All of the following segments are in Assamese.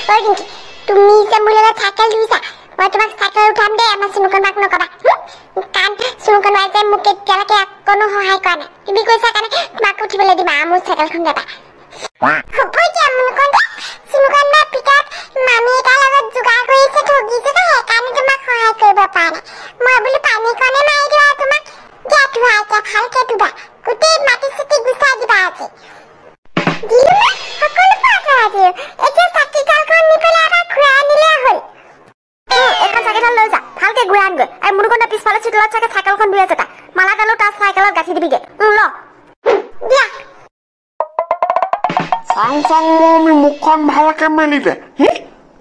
ঐ ৰিংকি তুমি যে মোৰ লগত চাইকেল ধুইছা মই তোমাক চাইকেল উঠাম দে আমাৰ চুনুকন বাক নকবা কাৰণ চুনুকন বাই যে মোক কেতিয়ালৈকে কোনো সহায় কৰা নাই তুমি কৈছা কাৰণে তোমাক উঠিবলৈ দিবা মোৰ চাইকেলখন দেবা হ'ব দিয়া মুনুকন চুনুকন বা পিকাত মামী এটাৰ লগত যোগাৰ কৰিছে ঠগিছে সেইকাৰণে তোমাক সহায় কৰিব পৰা নাই মই বোলো পানীকণে মাৰি দিবা তোমাক দিয়া ধোৱা এতিয়া ভালকে ধুবা গোটেই মাটি চিটি গুচাই দিবা আজি দিলো না সকলো পাঠা আজি এতিয়া চাকিডালখন নি পেলাই এটা ঘূৰাই আনিলে হ'ল এখন চাইকেল লৈ যা ভালকে ঘূৰাই আনগৈ আৰু মুনুকন পিছফালে চিটলত চাগে চাইকেলখন ধুই আছে মালাডালো তাৰ চাইকেলত গাঠি দিবিগে ল দিয়া চাং মমি মুখখন ভালকে মেলি দে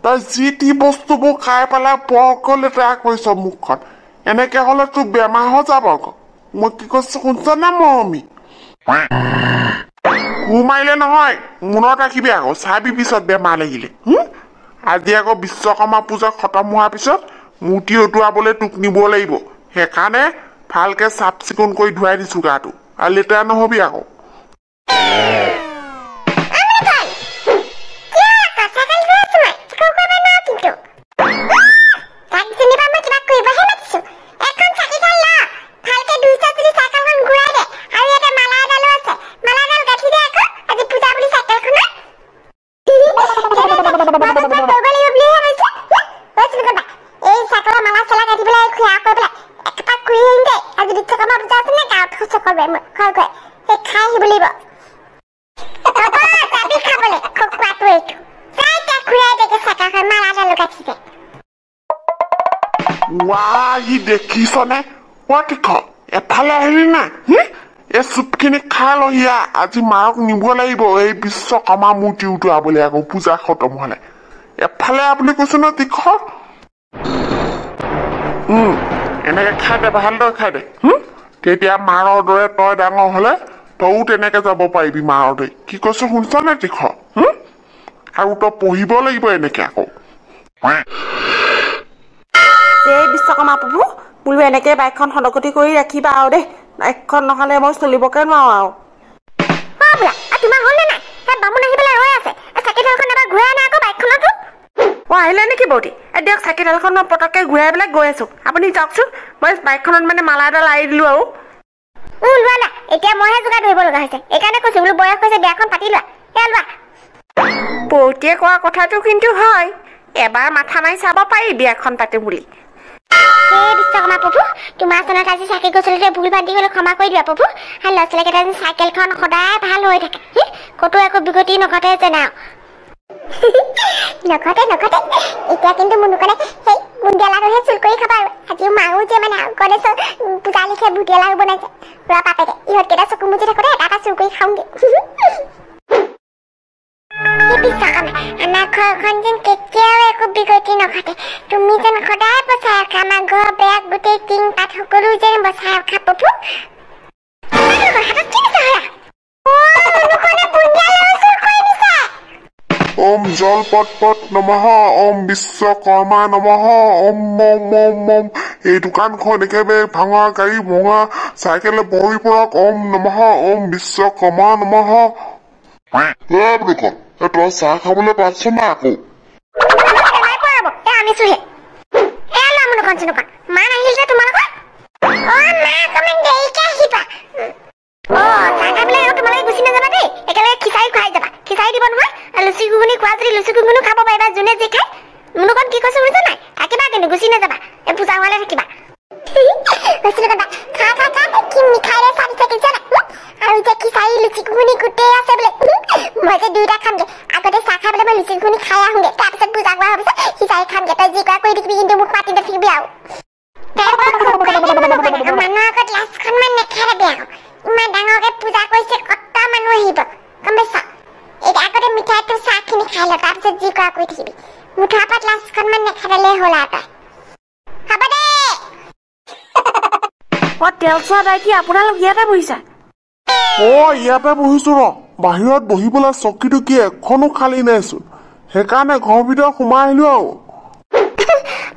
তই যি টি বস্তুবোৰ খাই পেলাই বৰকৈ লেতেৰা কৰিছ মুখখন এনেকে হলে তোৰ বেমাৰ হৈ যাব আকৌ মই কি কৈছো শুনছ না মমি ঘুমাইলে নহয় মনত ৰাখিবি আকৌ চাবি পিছত বেমাৰ লাগিলে আজি আকৌ বিশ্বকৰ্মা পূজা খতম হোৱাৰ পিছত মূৰ্তি উটুৱাবলৈ তোক নিব লাগিব সেইকাৰণে ভালকে চাফ চিকুণ কৰি ধুৱাই দিছো গাটো আৰু লেতেৰা নহবি আকৌ দেখিছনে এফালে আহিলি না এই চুপখিনি খাই লহিয়া আজি মাৰক নিব লাগিব এই বিশ্বকৰ্মা মূৰ্তি উটুৱাবলৈ আকৌ পূজা খতম হলে এফালে আপুনি কৈছো ন তীখ এনেকে খাই দে ভালদৰে খাই দে তেতিয়া মাৰৰ দৰে তই ডাঙৰ হলে তইও তেনেকে যাব পাৰিবি মাৰৰ দৰে কি কৈছো শুনছ নে তীখ আৰু তই পঢ়িব লাগিব এনেকে আকৌ বিশ্বকৰ্মা প্ৰভু বোলো এনেকে বাইকখন সলকতি কৰি ৰাখিবা আৰু দেই বাইকখন নহলে মই চলিবকে নোৱাৰো আৰু তোমাৰ হ'ল নে নাই বামুণ আহি পেলাই ৰৈ আছে চাইকেলখন এবাৰ ঘূৰাই আনা আকৌ বাইকখনতো আহিলে নেকি বৌতি দিয়ক চাইকেলখন মই পটককে ঘূৰাই পেলাই গৈ আছো আপুনি যাওকচোন মই বাইকখনত মানে মালা এডাল আৰি দিলো আৰু লোৱা না এতিয়া মইহে যোগাৰ ধৰিব লগা হৈছে এইকাৰণে কৈছো বোলো বয়স হৈছে বিয়াখন পাতি লোৱা লোৱা বৌতিয়ে কোৱা কথাটো কিন্তু হয় এবাৰ মাথা মাৰি চাব পাৰি বিয়াখন পাতো বুলি বিশ্বকৰ্মা প্ৰভু তোমাৰ চনত আজি চাইকেল গছলতে ভুল বান্ধি গ'লে ক্ষমা কৰি দিয়া প্ৰভু আৰু ল'ৰা ছোৱালীকেইটা যেন চাইকেলখন সদায় ভাল হৈ থাকে ক'তো একো বিগতি নঘটে যেন নঘটে এতিয়া কিন্তু মুনুকনে সেই বুন্দিয়া লাড়ুহে চুৰ কৰি খাবা আৰু আজিও মাও যে মানে গণেশৰ পূজা লিখে বুন্দিয়া লাড়ু বনাইছে ল'ৰা বাপেকে ইহঁতকেইটা চকু মুজি থাকোঁতে এটা চুৰ কৰি খাওঁগে আমাৰ ঘৰখন যেন কেতিয়াও একো বিগতি নঘটে তুমি যেন সদায় বচাই ৰখা আমাৰ ঘৰ বেয়া গোটেই টিং পাত সকলো যেন বচাই ৰখা প্ৰভু ওম জল পট নমঃ ওম বিশ্বকৰ্মা নমঃ ওম এই দোকানখন একেবাৰে ভাঙা গাড়ী ভঙা চাইকেলে ভৰি পৰক ওম নমঃ ওম বিশ্বকৰ্মা নমঃ তই চাহ খাবলৈ পাইছ না আকৌ খিচাৰি দিব নহয় লুচি ঘুগুনি খোৱা যদি লুচি ঘুগুনি খাব পাৰিবা যোনে যি খাই মুনুকন কি কৈছে শুনিছা নাই থাকিবা কিন্তু গুচি নাযাবা এই পূজা হোৱালে থাকিবা কি মিঠাইৰে চাৰি থাকিছে না আৰু যে খিচাৰি লুচি ঘুগুনি গোটেই আছে বোলে মই যে দুইটা খামগে আগতে চাহ খাবলৈ মই লুচি ঘুগুনি খাই আহোঁগে তাৰপিছত পূজা কৰা হোৱাৰ পিছত খিচাৰি খামগে তই যি কৰা কৰি থাকিবি কিন্তু মোক মাতি নাথাকিবি আৰু মানুহৰ আগত লাজখনমান নেখাৰাবি আৰু ইমান ডাঙৰকে পূজা কৰিছে কত মানুহ আহিব গম পাইছ এতিয়া আগতে মিঠাইটো চাহখিনি খাই ল তাৰপিছত যি কৰা কৰি থাকিবি মুঠৰ ওপৰত লাজখনমান নেখাৰালে হ'ল আৰু তই হ'ব দে তেল চোৱা দাই কি আপোনালোক ইয়াতে বহিছা ইয়াতে বহিছো ৰ বাহিৰত বহিবলৈ চকীটো কি এখনো খালী নাইচোন সেইকাৰণে ঘৰৰ ভিতৰত সোমাই আহিলো আৰু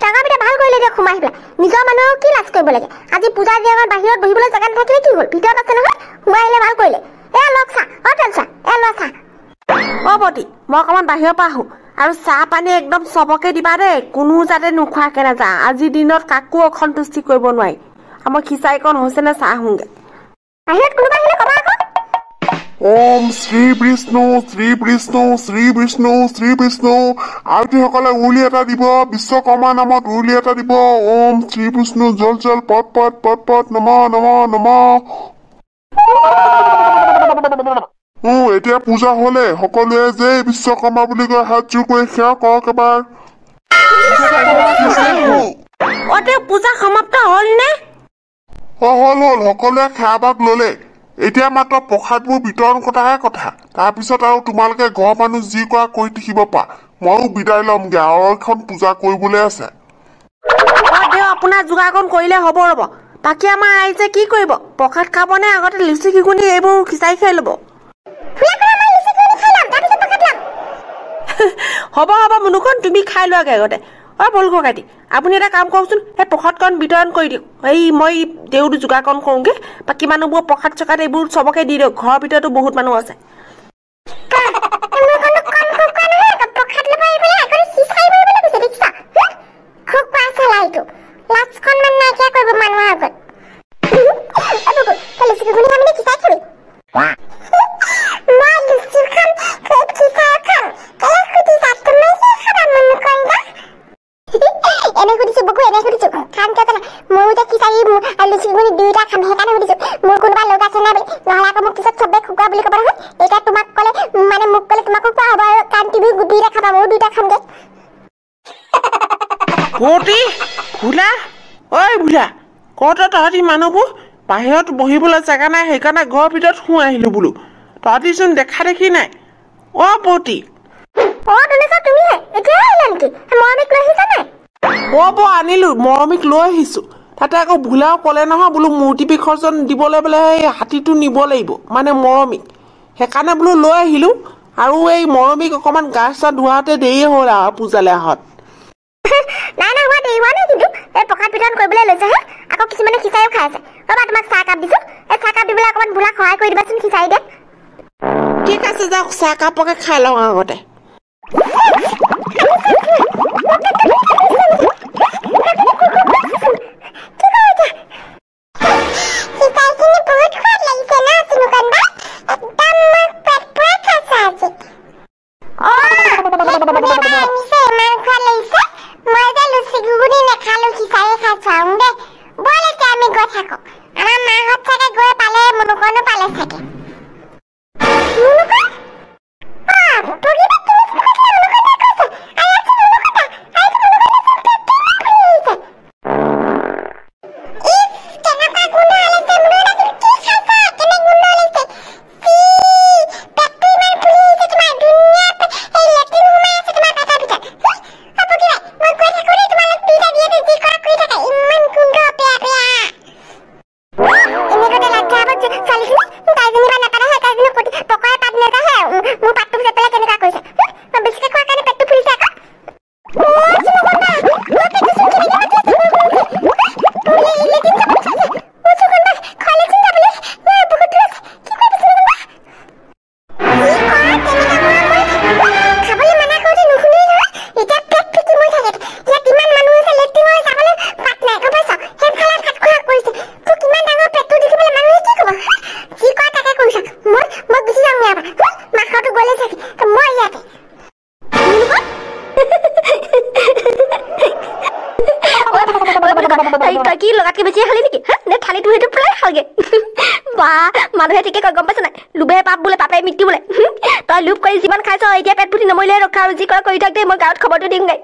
ডাঙৰ পিতা ভাল কৰিলে দিয়ক সোমাই আহিলা নিজৰ মানুহক কি লাজ কৰিব লাগে আজি পূজাৰ দিনাখন বাহিৰত বহিবলৈ জেগা নাথাকিলে কি হ'ল ভিতৰত আছে নহয় সোমাই আহিলে ভাল কৰিলে লগ চা তেল চা লোৱা চা বৌতি মই অকণমান বাহিৰৰ পৰা আহোঁ আৰু চাহ পানী একদম চবকে দিবা দেই, কোনো যাতে নোখোৱাকে নাযা। আজিৰ দিনত কাকো অসন্তুষ্টি কৰিব নোৱাৰি। আমাৰ খিচাৰীকণ হৈছে নে চাহ আহোঁগে। বাহিৰত কোনোবা আহিলে কবা আকৌ। ওম শ্ৰী বিষ্ণু শ্ৰী বিষ্ণু শ্ৰী বিষ্ণু শ্ৰী বিষ্ণু। আয়তীসকলে উৰুলি এটা দিব, বিশ্বকৰ্মা নামত উৰুলি এটা দিব। ওম শ্ৰী বিষ্ণু জল জল পট পট পট পট নম নম নম। এতিয়া পূজা হলে সকলোৱে যে বিশ্বকৰ্মা বুলি কয় হাত জোৰ কৰি সেৱা কৰক এবাৰ। পূজা সমাপ্ত হল নে? হল সকলোৱে সেৱা ভাগ ললে। এতিয়া মাত্ৰ প্ৰসাদবোৰ বিতৰণ কৰাহে কথা। তাৰপিছত আৰু তোমালোকে ঘৰৰ মানুহ যি কৰা কৰি থাকিব পা। ময়ো বিদায় ল'মগে আৰু এখন পূজা কৰিবলৈ আছে। আপোনাৰ যোগাৰকণ কৰিলে হ'ব ৰ'ব। বাকী আমাৰ ৰাইজে কি কৰিব? প্ৰসাদ খাবনে আগতে লিচি ঘুগুনি এইবোৰ খিচাৰি খাই ল'ব? হ'ব মুনুকণ, তুমি খাই লোৱাগে আগতে। বল ককাইটি, আপুনি এটা কাম কৰকচোন, সেই প্ৰসাদকণ বিতৰণ কৰি দিয়ক। মই দেউৰ যোগাৰকণ কৰোঁগে। বাকী মানুহবোৰ প্ৰসাদ চসাদ এইবোৰ চবকে দি দিয়ক। ঘৰৰ ভিতৰতো বহুত মানুহ আছে। ভোলা কত তহঁতি মানুহবোৰ? বাহিৰত বহিবলৈ জেগা নাই, সেইকাৰণে ঘৰৰ ভিতৰত সোমাই আহিলো বোলো। তহঁতিচোন দেখা দেখি নাই। পতি আনিলো, মৰমীক লৈ আহিছো। তাতে আকৌ ভোলাও কলে নহয় বোলো মূৰ্তি বিসৰ্জন দিবলৈ বোলে সেই হাতীটো নিব লাগিব, মানে মৰমীক। সেইকাৰণে বোলো লৈ আহিলো। আৰু এই মৰমীক অকমান গা চা ধোৱাতে দেৰি হ'ল আৰু পূজালে আহত। প্ৰসাদ বিতৰণ কৰিবলৈ লৈছে হে। আকৌ কিছুমানে খিচাৰিও খাই আছে। ৰবা তোমাক চাহকাপ দিছো। এই চাহকাপ দিবলৈ অকমান ভোলাক সহায় কৰি দিবাচোন খিচাৰি দে। ঠিক আছে, যাওক চাহকাপকে খাই লওঁ আগতে। কি লগাতকে বেছি খালি নেকি? নে থালিটো সেইটো প্ৰায় খালগে। বা মানুহে ঠিকে কয়, গম পাইছ নাই? লোভে পাপ বোলে, পাপে মৃত্যু বোলে। তই লোভ কৰি যিমান খাইছ এতিয়া পেট পুঠি নমৰিলে ৰখা, আৰু যি কৰা কৰি থাক দে। মই গাঁৱত খবৰটো দিমগে।